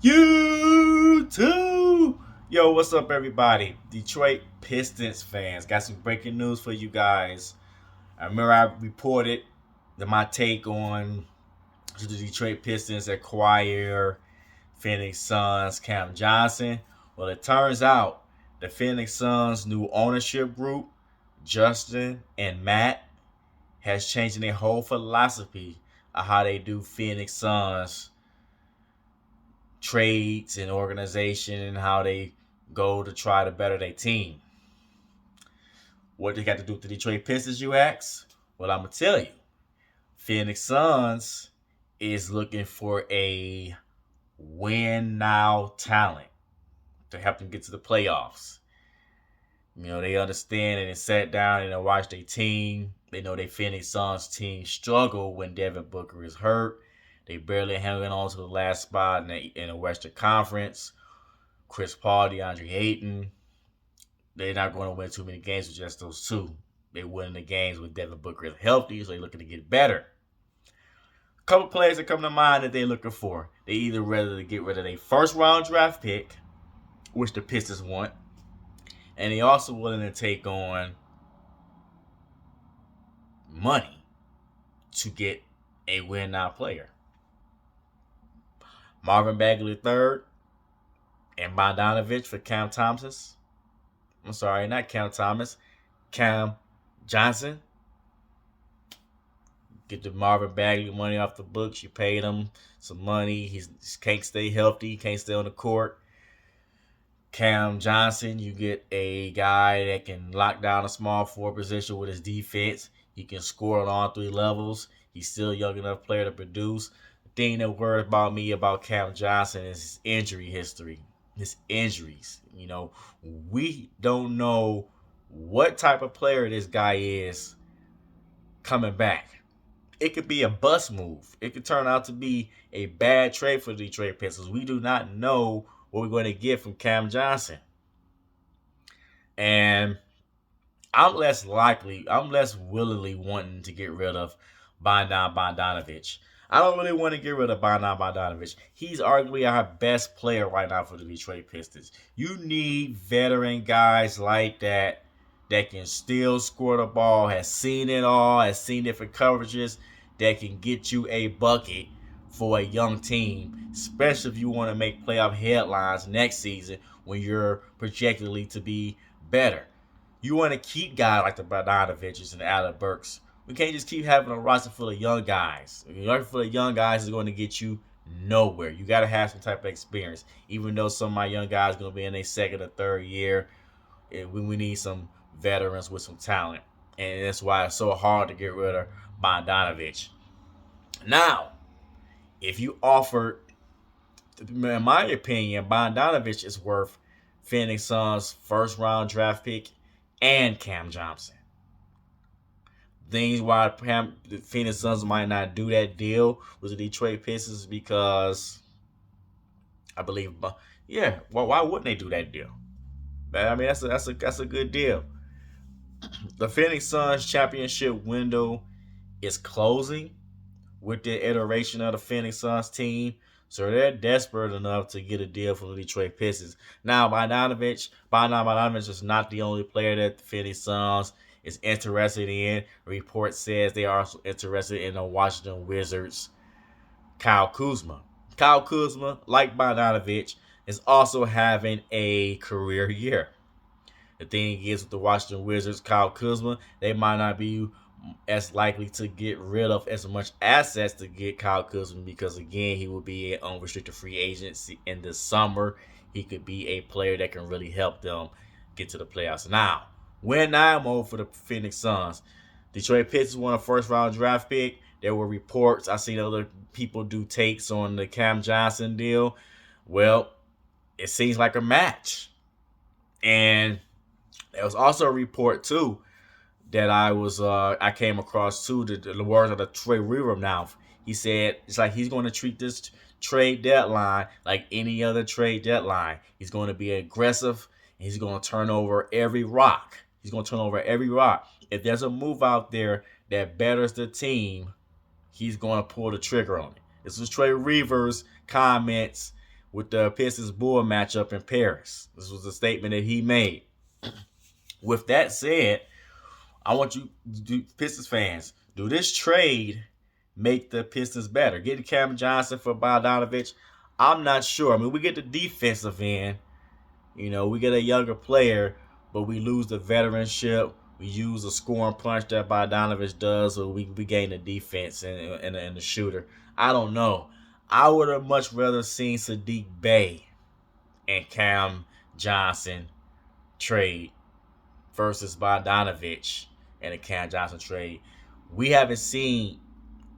YouTube. Yo, what's up, everybody? Detroit Pistons fans. Got some breaking news for you guys. I remember I reported my take on the Detroit Pistons acquire Phoenix Suns Cam Johnson. Well, it turns out the Phoenix Suns' new ownership group, Justin and Matt, has changed their whole philosophy of how they do Phoenix Suns trades and organization and how they go to try to better their team. What they got to do with the Detroit Pistons, you ask? Well, I'm going to tell you. Phoenix Suns is looking for a win now talent to help them get to the playoffs. You know, they understand and they sat down and they watched their team. They know they Phoenix Suns team struggle when Devin Booker is hurt. They barely hanging on to the last spot in the Western Conference. Chris Paul, DeAndre Ayton, they're not going to win too many games with just those two. They win the games with Devin Booker healthy, so they're looking to get better. A couple players that come to mind that they're looking for. They either rather get rid of their first round draft pick, which the Pistons want, and they also willing to take on money to get a win now player. Marvin Bagley III and Bogdanovich for Cam Thompson. I'm sorry, not Cam Thomas. Cam Johnson. Get the Marvin Bagley money off the books. You paid him some money. He can't stay healthy. Can't stay on the court. Cam Johnson, you get a guy that can lock down a small forward position with his defense. He can score on all three levels. He's still a young enough player to produce. The thing that worries about me about Cam Johnson is his injury history. His injuries. You know, we don't know what type of player this guy is coming back. It could be a bust move. It could turn out to be a bad trade for the Detroit Pistons. We do not know what we're going to get from Cam Johnson. And I'm less willingly wanting to get rid of Bogdanovich. I don't really want to get rid of Bogdanovich. He's arguably our best player right now for the Detroit Pistons. You need veteran guys like that can still score the ball, has seen it all, has seen different coverages, that can get you a bucket for a young team, especially if you want to make playoff headlines next season when you're projected to be better. You want to keep guys like the Bogdanoviches and the Alec Burks. We can't just keep having a roster full of young guys. A roster full of young guys is going to get you nowhere. You got to have some type of experience. Even though some of my young guys are going to be in their second or third year, we need some veterans with some talent. And that's why it's so hard to get rid of Bogdanovich. Now, if you offered, in my opinion, Bogdanovich is worth Phoenix Suns' first round draft pick and Cam Johnson. Things why the Phoenix Suns might not do that deal with the Detroit Pistons because I believe, well, why wouldn't they do that deal? I mean, that's a good deal. The Phoenix Suns championship window is closing with the iteration of the Phoenix Suns team. So they're desperate enough to get a deal from the Detroit Pistons. Now, Bogdanovich is not the only player that the Phoenix Suns is interested in. A report says they are also interested in the Washington Wizards' Kyle Kuzma. Kyle Kuzma, like Bogdanovich, is also having a career year. The thing is with the Washington Wizards, Kyle Kuzma, they might not be as likely to get rid of as much assets to get Kyle Kuzma because, again, he will be an unrestricted free agency in the summer. He could be a player that can really help them get to the playoffs. Now, win now mode for the Phoenix Suns. Detroit Pistons won a first-round draft pick. There were reports. I seen other people do takes on the Cam Johnson deal. Well, it seems like a match. And there was also a report, too, that I came across too, the words of the Troy Weaver mouth. He said it's like he's going to treat this trade deadline like any other trade deadline. He's going to be aggressive and he's going to turn over every rock. If there's a move out there that betters the team, he's going to pull the trigger on it. This was Troy Weaver's comments with the Pistons Bull matchup in Paris. This was a statement that he made. With that said, I want you, Pistons fans, do this trade make the Pistons better? Getting Cam Johnson for Bogdanovich, I'm not sure. I mean, we get the defensive end. We get a younger player, but we lose the veteranship. We use a scoring punch that Bogdanovich does, so we gain the defense and the shooter. I don't know. I would have much rather seen Sadiq Bey and Cam Johnson trade versus Bogdanovich and a Cam Johnson trade. We haven't seen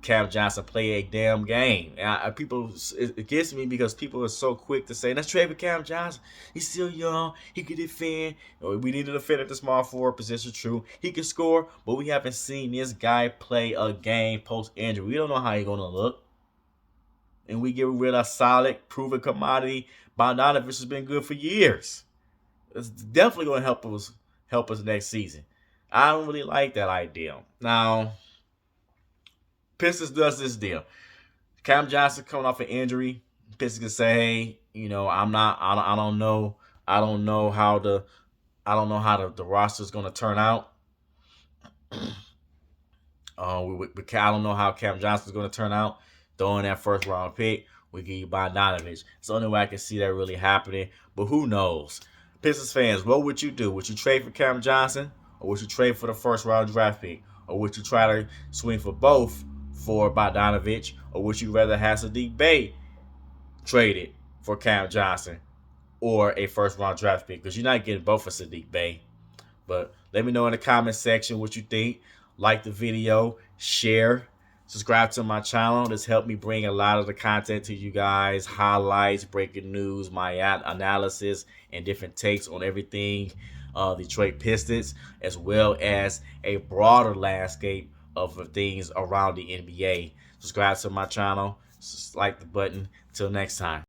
Cam Johnson play a damn game. And it gets me because people are so quick to say, let's trade for Cam Johnson. He's still young. He can defend. We need to defend at the small forward position, true. He can score, but we haven't seen this guy play a game post-injury. We don't know how he's going to look. And we get rid of a solid, proven commodity. Bogdanovich has been good for years. It's definitely going to help us next season. I don't really like that idea. Now, Pistons does this deal. Cam Johnson coming off an injury. Pistons can say, hey, I don't know how the roster is going to turn out. I don't know how Cam Johnson is going to turn out. Throwing that first round pick, we give you Bogdanovich. It's the only way I can see that really happening. But who knows? Pistons fans, what would you do? Would you trade for Cam Johnson, or would you trade for the first round draft pick, or would you try to swing for both for Bogdanovich, or would you rather have Sadiq Bey traded for Cam Johnson or a first round draft pick? Because you're not getting both for Sadiq Bey. But let me know in the comment section what you think. Like the video, share, subscribe to my channel. This helped me bring a lot of the content to you guys. Highlights, breaking news, my analysis, and different takes on everything Detroit Pistons, as well as a broader landscape of things around the NBA. Subscribe to my channel. Like the button. Till next time.